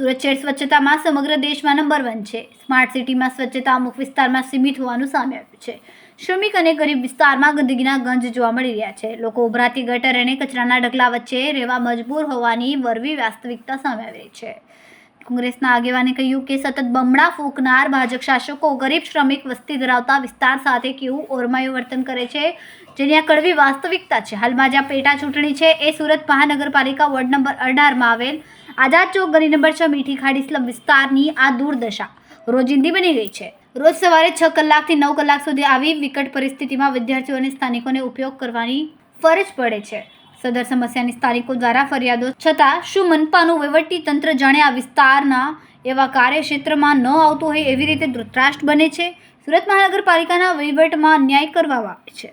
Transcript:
સુરત શહેર સ્વચ્છતામાં સમગ્ર દેશમાં નંબર 1 છે। સ્માર્ટ સિટીમાં સ્વચ્છતા અમુક વિસ્તારમાં સીમિત હોવાનું સામે આવ્યું છે। શ્રમિક અને ગરીબ વિસ્તારમાં ગંદકીના ગંજ જોવા મળી રહ્યા છે। લોકો ઉભરાતી ગટર અને કચરાના ઢગલા વચ્ચે રહેવા મજબૂર હોવાની વરવી વાસ્તવિકતા સામે આવી રહી છે। કોંગ્રેસના આગેવાને કહ્યું કે સતત બમણા ફૂંકનાર ભાજપ શાસકો ગરીબ શ્રમિક વસ્તી ધરાવતા વિસ્તાર સાથે કેવું ઓરમાયું વર્તન કરે છે, જેની આ કડવી વાસ્તવિકતા છે। હાલમાં જ્યાં પેટા ચૂંટણી છે એ સુરત મહાનગરપાલિકા વોર્ડ નંબર 18માં આવેલ આઝાદ ચોક ગલી નંબર 6 મીઠી ખાડી સ્લમ વિસ્તારની આ દુર્દશા રોજિંદી બની ગઈ છે। રોજ સવારે 6 કલાકથી 9 કલાક સુધી આવી વિકટ પરિસ્થિતિમાં વિદ્યાર્થીઓ અને સ્થાનિકોને ઉપયોગ કરવાની ફરજ પડે છે। સદર સમસ્યાની સ્થાનિકો દ્વારા ફરિયાદો છતાં શું મનપાનું વહીવટી તંત્ર જાણે આ વિસ્તારના એવા કાર્યક્ષેત્રમાં ન આવતું હોય એવી રીતે ધૃતરાષ્ટ્ર બને છે? સુરત મહાનગરપાલિકાના વહીવટમાં અન્યાય કરવામાં આવે છે।